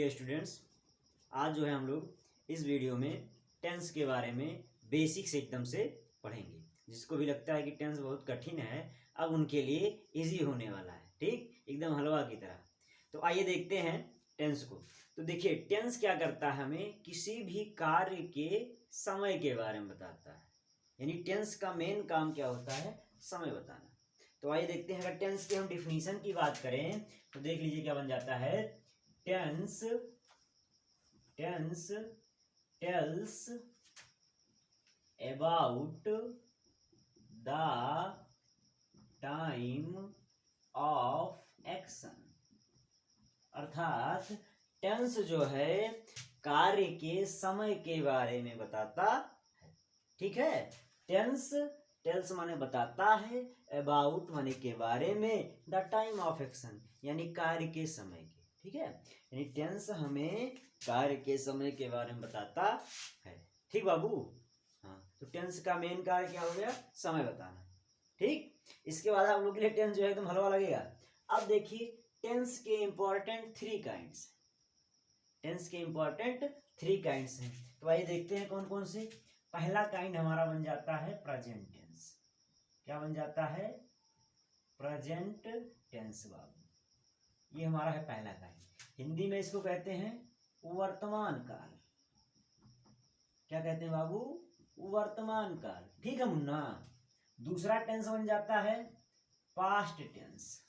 Dear students, आज जो है हम लोग इस वीडियो में टेंस के बारे में बेसिक्स एकदम से पढ़ेंगे। जिसको भी लगता है कि टेंस बहुत कठिन है, अब उनके लिए इजी होने वाला है। ठीक, एकदम हलवा की तरह। तो आइए देखते हैं टेंस को। तो देखिए, टेंस क्या करता है, हमें किसी भी कार्य के समय के बारे में बताता है। यानी टेंस का मेन काम क्या होता है, समय बताना। तो आइए देखते हैं, अगर टेंस की हम डिफिनीशन की बात करें तो देख लीजिए क्या बन जाता है। Tense tells about the time of action. अर्थात टेंस जो है कार्य के समय के बारे में बताता है। ठीक है, टेल्स माने बताता है, अबाउट माने के बारे में, द टाइम ऑफ एक्शन यानी कार्य के समय के। ठीक है, यानी टेंस हमें कार्य के समय के बारे में बताता है। ठीक बाबू, हाँ। तो टेंस का मेन कार्य क्या हो गया, समय बताना। ठीक, इसके बाद आप लोग के लिए टेंस जो है एकदम हलवा लगेगा। अब देखिए, टेंस के इंपॉर्टेंट थ्री काइंड्स हैं। तो आइए देखते हैं कौन कौन से। पहला काइंड हमारा बन जाता है प्रेजेंट टेंस। क्या बन जाता है, प्रेजेंट टेंस बाबू। ये हमारा है पहला काइंड। हिंदी में इसको कहते हैं वर्तमान काल। क्या कहते हैं बाबू, वर्तमान काल। ठीक है मुन्ना। दूसरा टेंस बन जाता है पास्ट टेंस।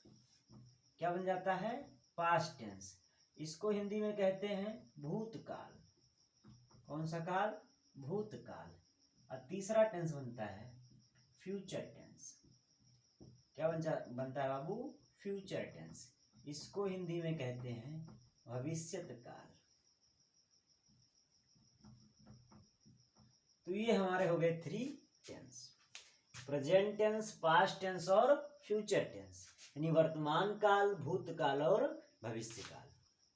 क्या बन जाता है, पास्ट टेंस। इसको हिंदी में कहते हैं भूतकाल। कौन सा काल, भूतकाल। और तीसरा टेंस बनता है फ्यूचर टेंस। क्या बनता है बाबू, फ्यूचर टेंस। इसको हिंदी में कहते हैं भविष्यत काल। तो ये हमारे हो गए three tense, present tense, past tense और फ्यूचर टेंस। यानी वर्तमान काल, भूतकाल और भविष्य काल।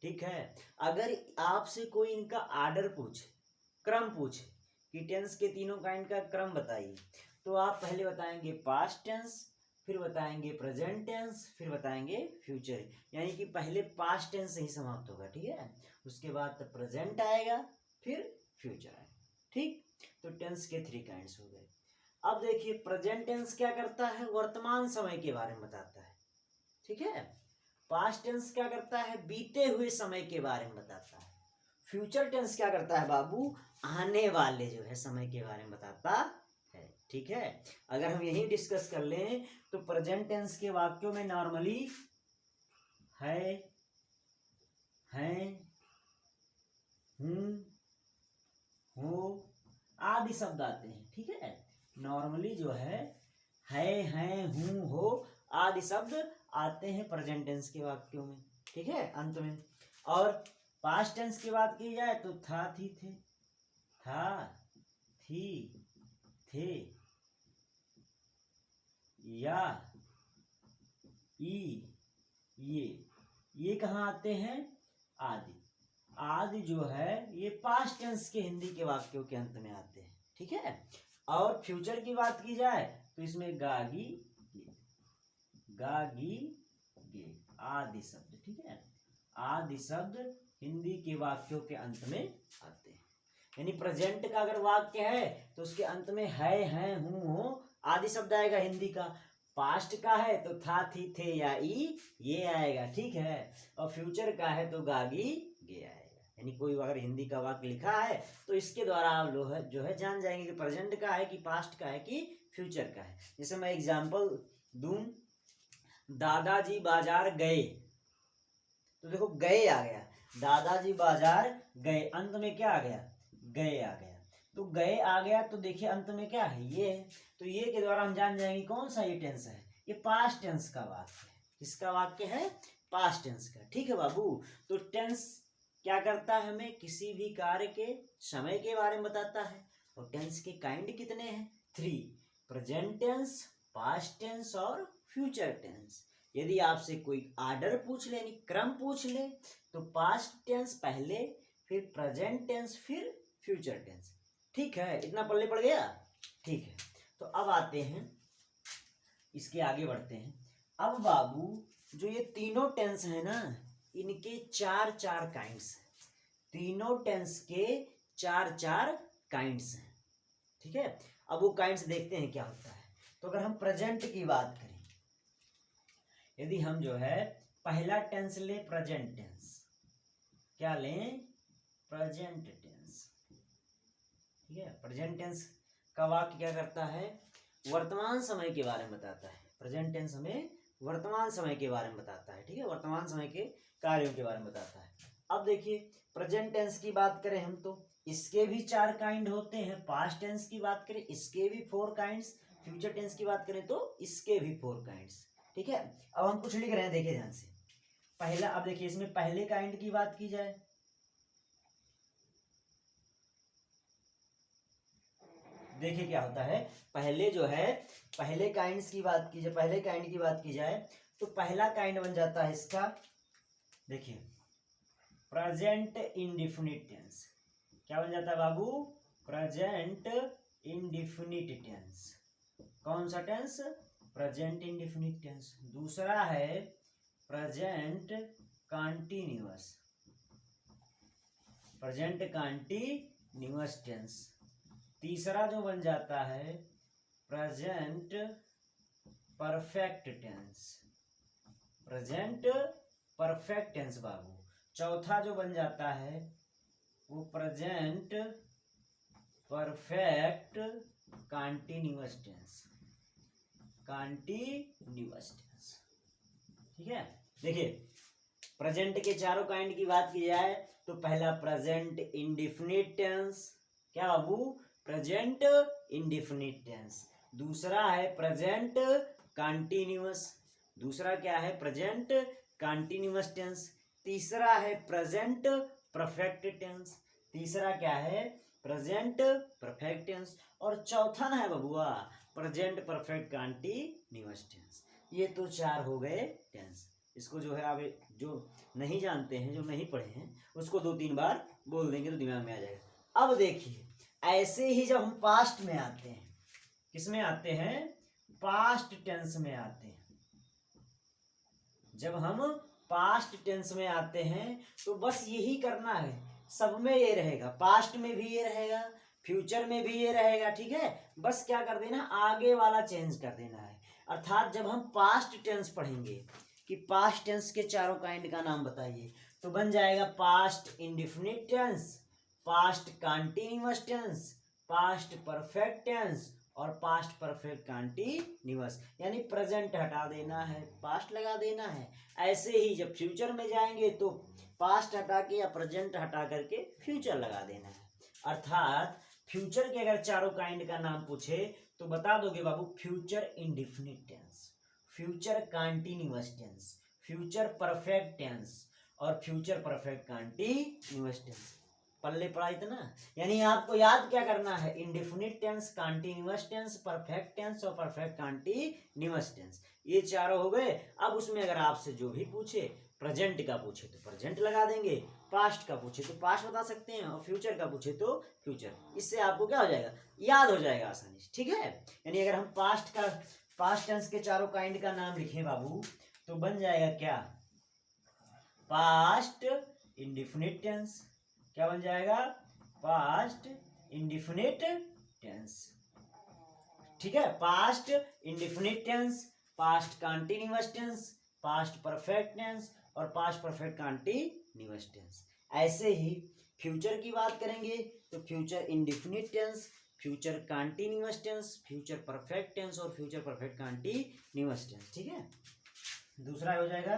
ठीक है, अगर आपसे कोई इनका आर्डर पूछे, क्रम पूछे कि टेंस के तीनों काइंड का क्रम बताइए, तो आप पहले बताएंगे पास्ट टेंस, फिर बताएंगे प्रेजेंट टेंस, फिर बताएंगे फ्यूचर। यानी कि पहले पास्ट टेंस ही समाप्त होगा। ठीक है, उसके बाद प्रेजेंट आएगा, फिर फ्यूचर आएगा। ठीक, तो टेंस के थ्री काइंड्स हो गए। अब देखिए, प्रेजेंट टेंस क्या करता है, वर्तमान समय के बारे में बताता है। ठीक है, पास्ट टेंस क्या करता है, बीते हुए समय के बारे में बताता है। फ्यूचर टेंस क्या करता है बाबू, आने वाले जो है समय के बारे में बताता है। ठीक है, अगर हम यही डिस्कस कर लें तो प्रेजेंट टेंस के वाक्यों में नॉर्मली है, हैं, हूं, हो आदि शब्द आते हैं। ठीक है, नॉर्मली जो है, हैं, हूं, हो आदि शब्द आते हैं प्रेजेंट टेंस के वाक्यों में। ठीक है, अंत में। और पास्ट टेंस की बात की जाए तो था, थी, थे, था, थी, थे, या, ई, ये कहाँ आते हैं, आदि। आदि जो है ये पास्ट टेंस के हिंदी के वाक्यों के अंत में आते हैं। ठीक है, और फ्यूचर की बात की जाए तो इसमें गागी, गे आदि शब्द। ठीक है, आदि शब्द हिंदी के वाक्यों के अंत में आते हैं। यानी प्रेजेंट का अगर वाक्य है तो उसके अंत में है, हैं, हूं, हो आदि शब्द आएगा हिंदी का। पास्ट का है तो था, थी, थे या ई ये आएगा। ठीक है, और फ्यूचर का है तो गागी, गे आएगा। यानी कोई अगर हिंदी का वाक्य लिखा है तो इसके द्वारा आप लोग जो है जान जाएंगे कि प्रेजेंट का है कि पास्ट का है कि फ्यूचर का है। जैसे मैं एग्जांपल दूं, दादाजी बाजार गए, तो देखो गए आ गया, दादाजी बाजार गए, अंत में क्या आ गया, गए आ गया। तो गए आ गया तो देखिए अंत में क्या है, ये है। तो ये के द्वारा हम जान जाएंगे कौन सा ये टेंस है, ये पास्ट टेंस का वाक्य है। किसका वाक्य है, पास्ट टेंस का। ठीक है बाबू, तो टेंस क्या करता है, हमें किसी भी कार्य के समय के बारे में बताता है। और टेंस के काइंड कितने हैं, three, present tense, past tense और फ्यूचर टेंस। यदि आपसे कोई आर्डर पूछ ले, यानी क्रम पूछ ले, तो पास्ट टेंस पहले, फिर प्रेजेंट टेंस, फिर फ्यूचर टेंस। ठीक है, इतना पल्ले पड़ गया। ठीक है, तो अब आते हैं, इसके आगे बढ़ते हैं। अब बाबू जो ये तीनों टेंस है ना, इनके चार चार काइंड्स हैं। तीनों टेंस के चार चार काइंड्स हैं, ठीक है। अब वो काइंड्स देखते हैं क्या होता है। तो अगर हम प्रेजेंट की बात करें, यदि हम जो है पहला टेंस ले प्रेजेंट टेंस, क्या लें, प्रेजेंट टेंस, ठीक है। प्रेजेंट टेंस का वाक्य क्या करता है, वर्तमान समय के बारे में बताता है। प्रेजेंट टेंस हमें वर्तमान समय के बारे में बताता है, ठीक है, वर्तमान समय के कार्यों के बारे में बताता है। अब देखिए प्रेजेंट टेंस की बात करें हम तो इसके भी चार काइंड होते हैं। पास्ट टेंस की बात करें इसके भी 4 काइंड्स, फ्यूचर टेंस की बात करें तो इसके भी 4 काइंड्स, ठीक है। अब हम कुछ लिख रहे हैं, देखिए ध्यान से। पहला, अब देखिए इसमें पहले काइंड की बात की जाए, देखिए क्या होता है। पहले जो है पहले काइंड्स की बात की जाए, पहले काइंड की बात की जाए तो पहला काइंड बन जाता है इसका, देखिए प्रेजेंट इंडिफिनिट टेंस। क्या बन जाता है बाबू, प्रेजेंट इंडिफिनिट टेंस। कौन सा टेंस, प्रेजेंट इंडिफिनिट टेंस। दूसरा है present continuous, present continuous tense. तीसरा जो बन जाता है present perfect tense, present perfect tense बाबू। चौथा जो बन जाता है वो present perfect continuous tense, continuous tense, ठीक है। देखिए प्रेजेंट के चारों काइंड की बात की जाए तो पहला प्रेजेंट इंडिफिनिट टेंस, क्या बाबू, प्रेजेंट इंडिफिनिट टेंस। दूसरा है प्रेजेंट कंटीन्यूअस, दूसरा क्या है, प्रेजेंट कंटीन्यूअस टेंस। तीसरा है प्रेजेंट परफेक्ट टेंस, तीसरा क्या है, प्रेजेंट परफेक्ट टेंस। और चौथा ना है बबुआ प्रेजेंट परफेक्ट कंटीन्यूअस टेंस। ये तो चार हो गए टेंस। इसको जो है आप जो नहीं जानते हैं, जो नहीं पढ़े हैं, उसको 2-3 बार बोल देंगे तो दिमाग में आ जाएगा। अब देखिए ऐसे ही जब हम पास्ट में आते हैं, किस में आते हैं, पास्ट टेंस में आते हैं। जब हम पास्ट टेंस में आते हैं तो बस यही करना है, सब में ये रहेगा, पास्ट में भी ये रहेगा, फ्यूचर में भी ये रहेगा, ठीक है। बस क्या कर देना, आगे वाला चेंज कर देना है। अर्थात जब हम पास्ट टेंस पढ़ेंगे कि पास्ट टेंस के चारों काइंड का नाम बताइए, तो बन जाएगा past indefinite tense, past continuous tense, past perfect tense और पास्ट परफेक्ट कंटीन्यूअस। यानी प्रेजेंट हटा देना है, पास्ट लगा देना है। ऐसे ही जब फ्यूचर में जाएंगे तो पास्ट हटा के या प्रेजेंट हटा करके फ्यूचर लगा देना है। अर्थात फ्यूचर के अगर चारों काइंड का नाम पूछे तो बता दोगे बाबू, future indefinite tense, future continuous tense, future perfect tense और फ्यूचर परफेक्ट कंटीन्यूअस टेंस। पल्ले पड़ा इतना। यानी आपको याद क्या करना है, indefinite tense, continuous tense, perfect tense और परफेक्ट कंटीन्यूअस टेंस, ये चारों हो गए। अब उसमें अगर आपसे जो भी पूछे, प्रेजेंट का पूछे तो प्रेजेंट लगा देंगे, पास्ट का पूछे तो पास्ट बता सकते हैं और फ्यूचर का पूछे तो फ्यूचर। इससे आपको क्या हो जाएगा, याद हो जाएगा आसानी से, ठीक है। यानी अगर हम पास्ट टेंस के चारों काइंड का नाम लिखें बाबू तो बन जाएगा क्या, पास्ट इंडिफिनिट टेंस। क्या बन जाएगा, पास्ट इंडिफिनिट टेंस, ठीक है। Past indefinite tense, past continuous tense, past perfect tense और पास्ट परफेक्ट कंटीन्यूअस टेंस। ऐसे ही फ्यूचर की बात करेंगे तो future indefinite tense, future continuous tense, future perfect tense और फ्यूचर परफेक्ट कंटीन्यूअस टेंस, ठीक है। दूसरा हो जाएगा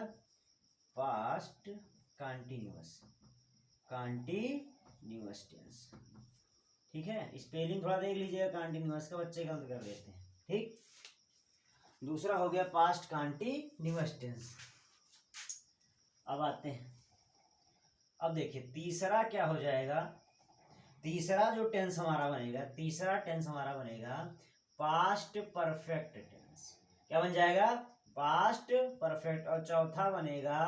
पास्ट कंटीन्यूअस, कंटीन्यूअस टेंस, ठीक है। स्पेलिंग थोड़ा देख लीजिएगा, कंटीन्यूअस का बच्चे गलत कर देते हैं, ठीक। दूसरा हो गया पास्ट कंटीन्यूअस टेंस। अब आते हैं, अब देखिए तीसरा क्या हो जाएगा, तीसरा जो टेंस हमारा बनेगा, तीसरा टेंस हमारा बनेगा पास्ट परफेक्ट टेंस। क्या बन जाएगा, पास्ट परफेक्ट। और चौथा बनेगा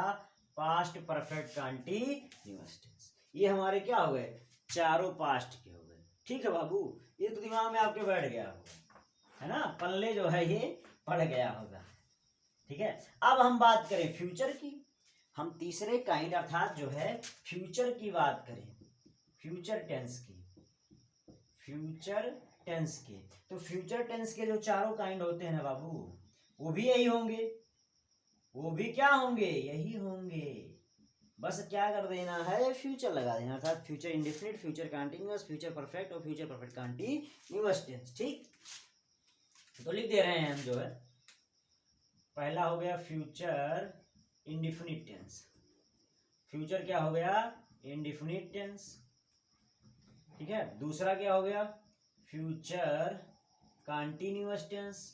पास्ट परफेक्ट कंटीन्यूअस टेंस। ये हमारे क्या हो गए, चारों पास्ट के हो गए, ठीक है बाबू। ये तो दिमाग में आपके बैठ गया होगा, है ना, पल्ले जो है ये पड़ गया होगा, ठीक है। अब हम बात करें फ्यूचर की, हम तीसरे काइंड अर्थात जो है फ्यूचर की बात करें फ्यूचर टेंस की, फ्यूचर टेंस के। तो फ्यूचर टेंस के जो चारों काइंड होते हैं ना बाबू, वो भी यही होंगे, वो भी क्या होंगे, यही होंगे। बस क्या कर देना है, फ्यूचर लगा देना, अर्थात future indefinite, future continuous, future perfect और फ्यूचर परफेक्ट कंटीन्यूअस टेंस। ठीक, तो लिख दे रहे हैं हम जो है, पहला हो गया फ्यूचर इंडेफिनिट टेंस। फ्यूचर क्या हो गया, इंडेफिनिट टेंस। ठीक है, दूसरा क्या हो गया, future continuous tense,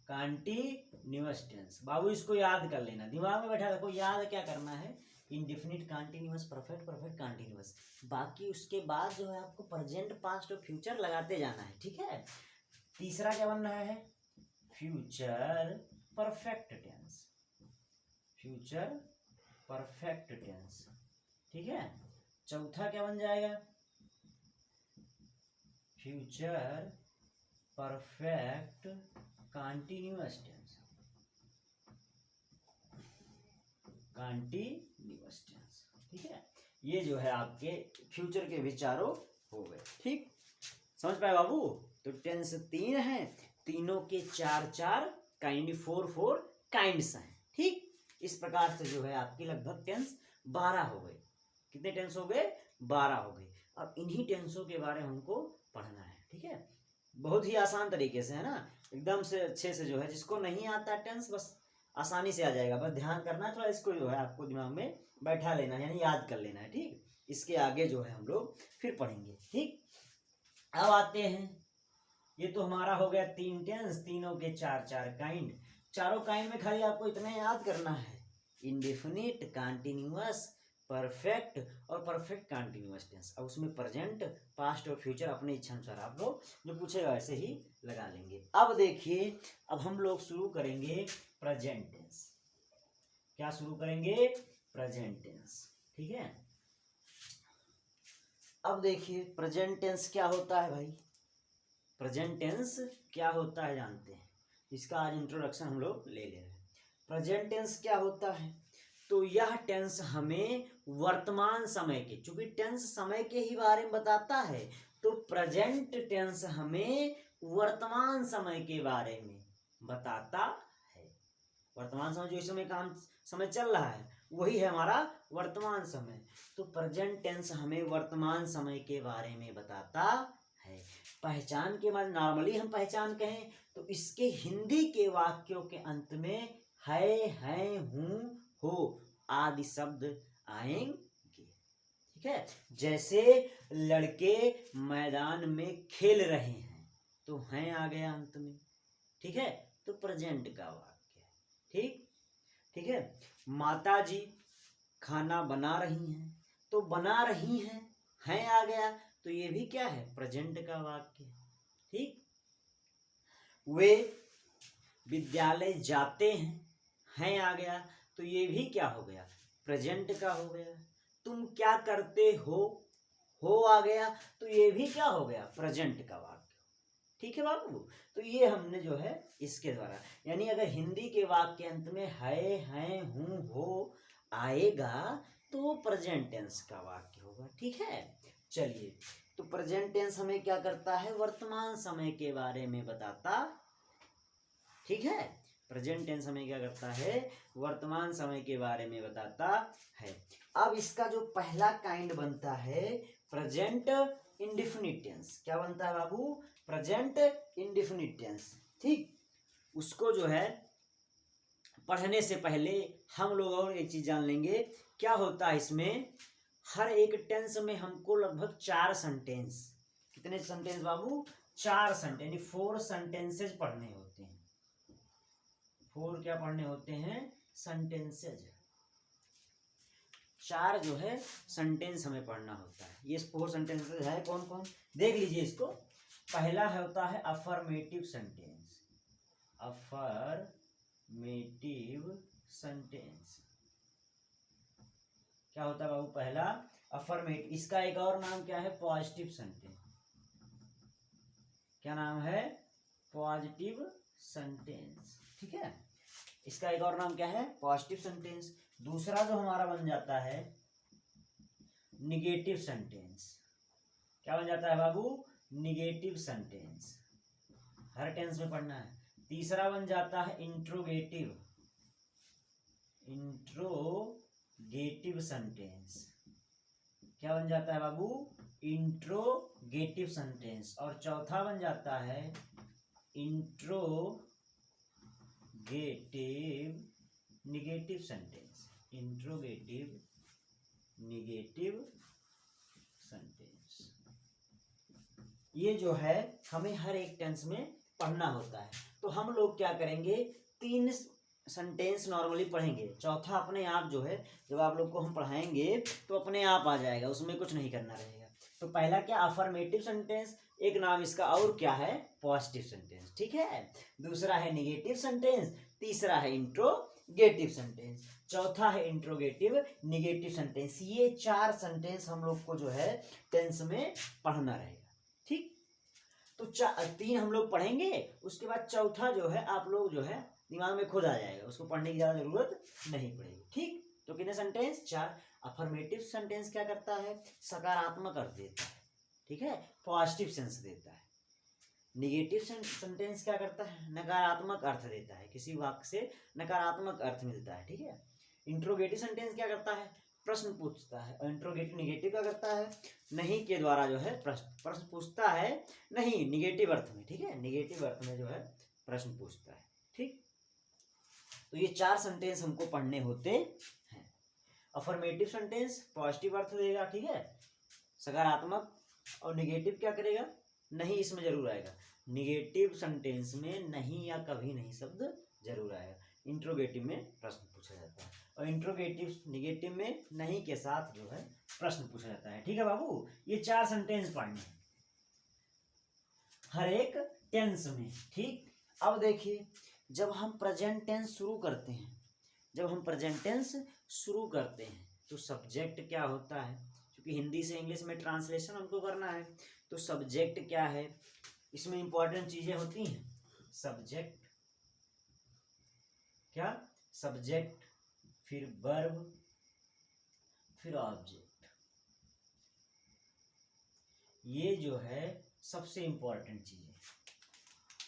continuous tense. बाबू इसको याद कर लेना, दिमाग में बैठा रखो, याद क्या करना है, indefinite, continuous, perfect, perfect continuous. बाकी उसके बाद जो है आपको प्रेजेंट, पास्ट और फ्यूचर लगाते जाना है। ठीक है, तीसरा क्या बन रहा है, future perfect tense, future perfect tense. ठीक है, चौथा क्या बन जाएगा, future perfect continuous tense, continuous tense. ठीक है, ये जो है आपके फ्यूचर के विचारों हो गए। ठीक, समझ पाए बाबू। तो टेंस 3 है, तीनों के 4 काइंड, 4 काइंड्स हैं। ठीक, इस प्रकार से जो है आपकी लगभग टेंस 12 हो गए। कितने टेंस हो गए, 12 हो गए। अब इन्हीं टेंसों के बारे में हमको पढ़ना है। ठीक है, बहुत ही आसान तरीके से है ना, एकदम से अच्छे से जो है, जिसको नहीं आता टेंस बस आसानी से आ जाएगा, बस ध्यान करना है थोड़ा, इसको जो है आपको दिमाग में बैठा लेना है, यानी याद कर लेना है। ठीक, इसके आगे जो है हम लोग फिर पढ़ेंगे। ठीक, अब आते हैं, ये तो हमारा हो गया 3 टेंस, तीनों के 4 काइंड। चारों काइंड में खाली आपको इतना याद करना है, इंडेफिनिट, कंटीन्यूअस, परफेक्ट और परफेक्ट कंटीन्यूअस टेंस। अब उसमें प्रेजेंट, पास्ट और फ्यूचर अपने इच्छा अनुसार आप लोग जो पूछेगा वैसे ही लगा लेंगे। अब देखिए, अब हम लोग शुरू करेंगे प्रेजेंट टेंस। क्या शुरू करेंगे, प्रेजेंट टेंस। ठीक है, अब देखिए प्रेजेंट टेंस क्या होता है भाई, प्रेजेंट टेंस क्या होता है जानते हैं, इसका आज इंट्रोडक्शन हम लोग ले रहे हैं। प्रेजेंट टेंस क्या होता है, तो यह टेंस हमें वर्तमान समय के, चूंकि टेंस समय के ही बारे में बताता है, तो प्रेजेंट टेंस हमें वर्तमान समय के बारे में बताता है। वर्तमान समय जो इस समय काम समय चल रहा है वही है हमारा वर्तमान समय। तो प्रेजेंट टेंस हमें वर्तमान समय के बारे में बताता है। पहचान के बाद नॉर्मली हम पहचान कहें तो इसके हिंदी के वाक्यों के अंत में है, हूं, हो आदि शब्द आएंगे। ठीक है, जैसे लड़के मैदान में खेल रहे हैं तो हैं आ गया अंत में। ठीक है, तो प्रेजेंट का वाक्य। ठीक, ठीक है, माता जी खाना बना रही हैं तो बना रही हैं आ गया, तो ये भी क्या है, प्रेजेंट का वाक्य। ठीक, वे विद्यालय जाते हैं आ गया, तो ये भी क्या हो गया, प्रेजेंट का हो गया। तुम क्या करते हो आ गया, तो ये भी क्या हो गया, प्रेजेंट का वाक्य। ठीक है बाबू, तो ये हमने जो है इसके द्वारा, यानी अगर हिंदी के वाक्य अंत में है, हैं, हूं, हो आएगा तो प्रेजेंट टेंस का वाक्य होगा। ठीक है, चलिए, तो प्रेजेंट टेंस हमें क्या करता है, वर्तमान समय के बारे में बताता। ठीक है, प्रेजेंट टेंस हमें क्या करता है, वर्तमान समय के बारे में बताता है। अब इसका जो पहला काइंड बनता है प्रेजेंट इंडेफिनिट टेंस। क्या बनता है बाबू, प्रेजेंट इंडेफिनिट टेंस। ठीक, उसको जो है पढ़ने से पहले हम लोग और एक चीज जान लेंगे, क्या होता है इसमें, हर एक टेंस में हमको लगभग 4 सेंटेंस, कितने सेंटेंस बाबू, 4 सेंटेंस, यानी 4 सेंटेंसेज पढ़ने होते हैं। 4 क्या पढ़ने होते हैं, सेंटेंसेज। 4 जो है सेंटेंस हमें पढ़ना होता है। ये 4 सेंटेंसेज है कौन कौन, देख लीजिए इसको। पहला होता है अफर्मेटिव सेंटेंस, अफर्मेटिव सेंटेंस। क्या होता है बाबू, पहला अफर्मेटिव। इसका एक और नाम क्या है, पॉजिटिव सेंटेंस। क्या नाम है, पॉजिटिव सेंटेंस। ठीक है, इसका एक और नाम क्या है, पॉजिटिव सेंटेंस। दूसरा जो हमारा बन जाता है निगेटिव सेंटेंस। क्या बन जाता है बाबू? Negative sentence. हर टेंस में पढ़ना है। तीसरा बन जाता है इंट्रोगेटिव, इंट्रोगेटिव सेंटेंस। क्या बन जाता है बाबू? Interrogative sentence. और चौथा बन जाता है interrogative negative sentence, interrogative negative sentence. ये जो है हमें हर एक टेंस में पढ़ना होता है। तो हम लोग क्या करेंगे, 3 सेंटेंस नॉर्मली पढ़ेंगे, चौथा अपने आप जो है जब आप लोग को हम पढ़ाएंगे तो अपने आप आ जाएगा, उसमें कुछ नहीं करना रहेगा। तो पहला क्या, अफर्मेटिव सेंटेंस, एक नाम इसका और क्या है, पॉजिटिव सेंटेंस, ठीक है। दूसरा है निगेटिव सेंटेंस, तीसरा है इंट्रोगेटिव सेंटेंस, चौथा है इंट्रोगेटिव निगेटिव सेंटेंस। ये 4 सेंटेंस हम लोग को जो है टेंस में पढ़ना रहेगा, ठीक। तो 3 हम लोग पढ़ेंगे, उसके बाद चौथा जो है आप लोग जो है दिमाग में खुद आ जाएगा, उसको पढ़ने की ज्यादा जरूरत नहीं पड़ेगी, ठीक। तो कितने सेंटेंस, 4। अफर्मेटिव सेंटेंस क्या करता है, सकारात्मक अर्थ देता है, ठीक है, पॉजिटिव सेंस देता है। निगेटिव सेंटेंस क्या करता है, नकारात्मक अर्थ देता है, किसी वाक्य से नकारात्मक अर्थ मिलता है, ठीक है। इंट्रोगेटिव सेंटेंस क्या करता है, प्रश्न पूछता है। और इंट्रोगेटिव निगेटिव क्या करता है, नहीं के द्वारा जो है प्रश्न पूछता है, नहीं निगेटिव अर्थ में, ठीक है, निगेटिव अर्थ में जो है प्रश्न पूछता है, ठीक। तो ये 4 सेंटेंस हमको पढ़ने होते हैं। अफर्मेटिव सेंटेंस पॉजिटिव अर्थ देगा, ठीक है, सकारात्मक। और निगेटिव क्या करेगा, नहीं इसमें जरूर आएगा, निगेटिव सेंटेंस में नहीं या कभी नहीं शब्द जरूर आएगा। इंट्रोगेटिव में प्रश्न पूछा जाता है, और इंट्रोगेटिव निगेटिव में नहीं के साथ जो है प्रश्न पूछा जाता है, ठीक है बाबू। ये 4 सेंटेंस पढ़ने हैं हर एक टेंस में, ठीक। अब देखिए, जब हम प्रेजेंट टेंस शुरू करते हैं, तो सब्जेक्ट क्या होता है, क्योंकि हिंदी से इंग्लिश में ट्रांसलेशन हमको करना है। तो सब्जेक्ट क्या है, इसमें इंपॉर्टेंट चीजें होती हैं। सब्जेक्ट क्या, सब्जेक्ट, फिर वर्ब, फिर ऑब्जेक्ट। ये जो है सबसे इंपॉर्टेंट चीज है।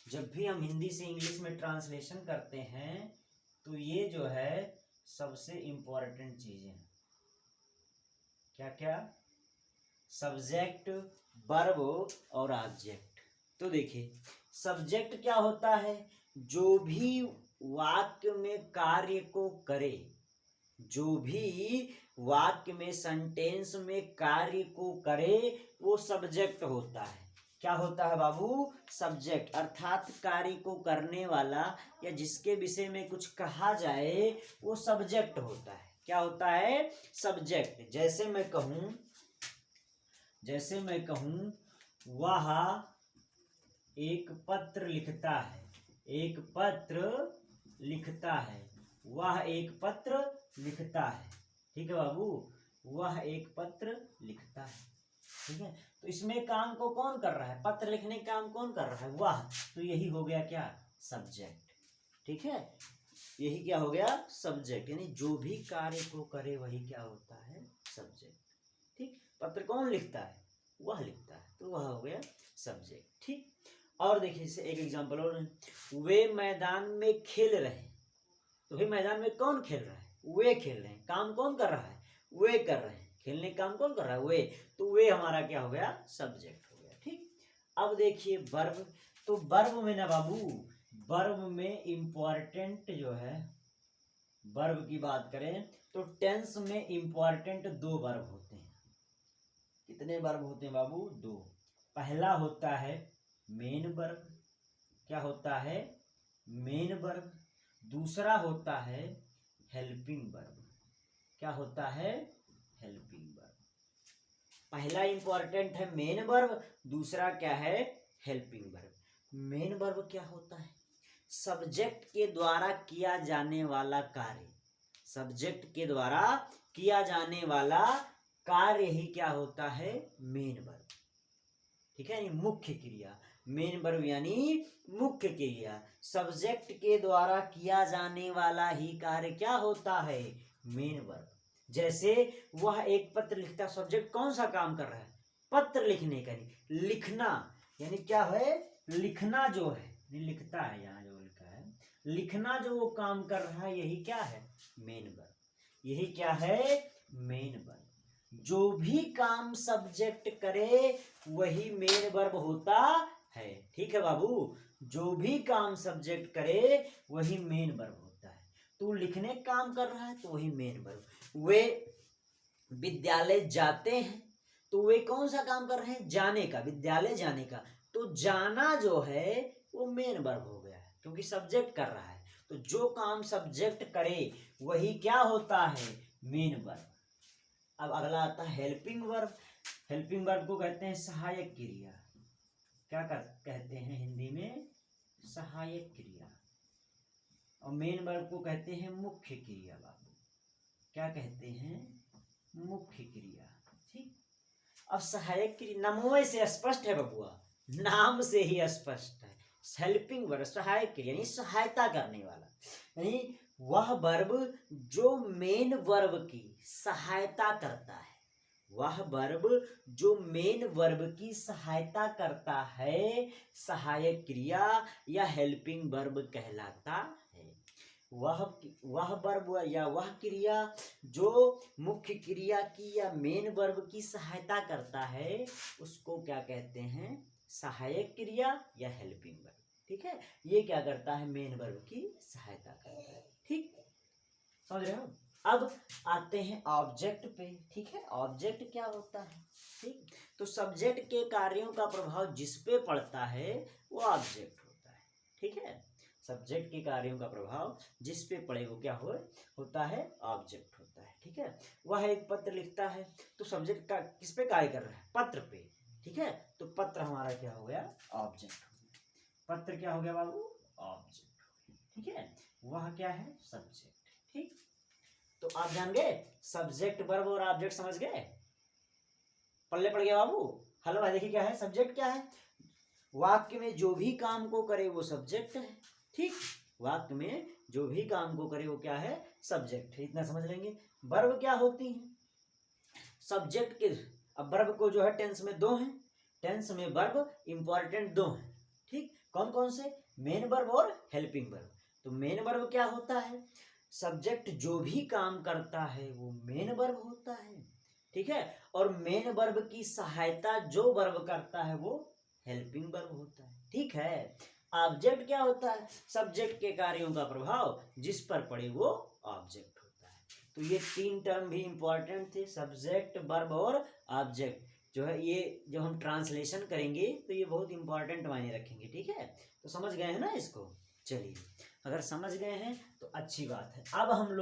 जब भी हम हिंदी से इंग्लिश में ट्रांसलेशन करते हैं तो ये जो है सबसे इंपॉर्टेंट चीजें हैं। क्या क्या, सब्जेक्ट, वर्ब और ऑब्जेक्ट। तो देखिए, सब्जेक्ट क्या होता है, जो भी वाक्य में कार्य को करे, जो भी वाक्य में सेंटेंस में कार्य को करे वो सब्जेक्ट होता है। क्या होता है बाबू, सब्जेक्ट, अर्थात कार्य को करने वाला या जिसके विषय में कुछ कहा जाए वो सब्जेक्ट होता है। क्या होता है, सब्जेक्ट। जैसे मैं कहूं वह एक पत्र लिखता है, एक पत्र लिखता है, वह एक पत्र लिखता है, ठीक है बाबू, वह एक पत्र लिखता है, ठीक है। तो इसमें काम को कौन कर रहा है, पत्र लिखने का काम कौन कर रहा है, वह। तो यही हो गया क्या, सब्जेक्ट, ठीक है, यही क्या हो गया, सब्जेक्ट। यानी जो भी कार्य को करे वही क्या होता है, सब्जेक्ट, ठीक। पत्र कौन लिखता है, वह लिखता है, तो वह हो गया सब्जेक्ट, ठीक। और देखिए इसे एक एग्जांपल और, वे मैदान में खेल रहे हैं। तो भाई मैदान में कौन खेल रहा है, वे खेल रहे हैं। काम कौन कर रहा है, वे कर रहे हैं। खेलने का काम कौन कर रहा है, वे। तो वे हमारा क्या हो गया, सब्जेक्ट हो गया, ठीक। अब देखिए वर्ब। तो वर्ब में ना बाबू, वर्ब में इंपॉर्टेंट जो है, वर्ब की बात करें तो टेंस में इंपॉर्टेंट 2 वर्ब होते हैं। कितने वर्ब होते हैं बाबू, 2। पहला होता है मेन वर्ब। क्या होता है, मेन वर्ब। दूसरा होता है हेल्पिंग वर्ब। क्या होता है, हेल्पिंग वर्ब। पहला इंपॉर्टेंट है मेन वर्ब, दूसरा क्या है, हेल्पिंग वर्ब। मेन वर्ब क्या होता है, सब्जेक्ट के द्वारा किया जाने वाला कार्य। सब्जेक्ट के द्वारा किया जाने वाला कार्य ही क्या होता है, मेन वर्ब, ठीक है, मुख्य क्रिया। मेन वर्ब यानी मुख्य क्रिया। सब्जेक्ट के द्वारा किया जाने वाला ही कार्य क्या होता है, मेन वर्ब। जैसे वह एक पत्र लिखता, सब्जेक्ट कौन सा काम कर रहा है, पत्र लिखने का, नहीं लिखना, यानी क्या है, लिखना जो है, लिखता है, यहाँ जो लिखा है लिखना जो वो काम कर रहा है, यही क्या है, मेन वर्ब, यही क्या है, मेन वर्ब। जो भी काम सब्जेक्ट करे वही मेन वर्ब होता है। ठीक है बाबू, जो भी काम सब्जेक्ट करे वही मेन वर्ब होता है। तू लिखने का काम कर रहा है तो वही मेन वर्ब। वे विद्यालय जाते हैं तो वे कौन सा काम कर रहे हैं, जाने का, विद्यालय जाने का, तो जाना जो है वो मेन वर्ब हो गया है, क्योंकि सब्जेक्ट कर रहा है। तो जो काम सब्जेक्ट करे वही क्या होता है, मेन वर्ब। अब अगला आता है हेल्पिंग वर्ब। हेल्पिंग वर्ब को कहते हैं सहायक क्रिया। क्या कहते हैं हिंदी में, सहायक क्रिया। और मेन वर्ब को कहते हैं मुख्य क्रिया। बाबू क्या कहते हैं, मुख्य क्रिया। ठीक, अब सहायक क्रिया नामों से स्पष्ट है बबुआ, नाम से ही स्पष्ट है। हेल्पिंग वर्ब सहायक क्रिया यानी सहायता करने वाला, यानी वह वर्ब जो मेन वर्ब की सहायता करता है, वह वर्ब जो मेन वर्ब की सहायता करता है, सहायक क्रिया या हेल्पिंग वर्ब कहलाता है। वह वर्ब या वह क्रिया जो मुख्य क्रिया की या मेन वर्ब की सहायता करता है, उसको क्या कहते हैं, सहायक क्रिया या हेल्पिंग वर्ब। ठीक है, ये क्या करता है, मेन वर्ब की सहायता करता है। ठीक, समझ रहे हो। अब आते हैं ऑब्जेक्ट पे। ठीक है, ऑब्जेक्ट क्या होता है। ठीक, तो सब्जेक्ट के कार्यों का प्रभाव जिस पे पड़ता है वो ऑब्जेक्ट होता है। ठीक है, सब्जेक्ट के कार्यों का प्रभाव जिस पे पड़े वो क्या होता है, ऑब्जेक्ट होता है। ठीक है, वह एक पत्र लिखता है तो सब्जेक्ट का किस पे कार्य कर रहा है, पत्र पे। ठीक है, तो पत्र हमारा क्या हो गया, ऑब्जेक्ट हो गया। पत्र क्या हो गया बाबू, ऑब्जेक्ट हो गया। ठीक है, वह क्या है, सब्जेक्ट। ठीक, तो आप जान गए सब्जेक्ट वर्ब और ऑब्जेक्ट, समझ गए, पल्ले पड़ गया बाबू। हेलो भाई, देखिए क्या है, सब्जेक्ट क्या है, वाक्य में जो भी काम को करे वो सब्जेक्ट है। ठीक, वाक्य में जो भी काम को करे वो क्या है, सब्जेक्ट है, इतना समझ लेंगे। वर्ब क्या होती है, सब्जेक्ट के, अब वर्ब को जो है टेंस में दो हैं, टेंस में वर्ब इंपॉर्टेंट दो हैं। ठीक, कौन कौन से, मेन वर्ब और हेल्पिंग वर्ब। तो मेन वर्ब क्या होता है, सब्जेक्ट जो भी काम करता है वो मेन वर्ब होता है। ठीक है, और मेन वर्ब की सहायता जो वर्ब करता है वो हेल्पिंग वर्ब होता है। ठीक है, ऑब्जेक्ट क्या होता है, सब्जेक्ट के कार्यों का प्रभाव जिस पर पड़े वो ऑब्जेक्ट होता है। तो ये तीन टर्म भी इंपॉर्टेंट थे, सब्जेक्ट, वर्ब और ऑब्जेक्ट जो है, ये जब हम ट्रांसलेशन करेंगे तो ये बहुत इंपॉर्टेंट मायने रखेंगे। ठीक है, तो समझ गए हैं ना इसको। चलिए, अगर समझ गए हैं तो अच्छी बात है। अब हम लोग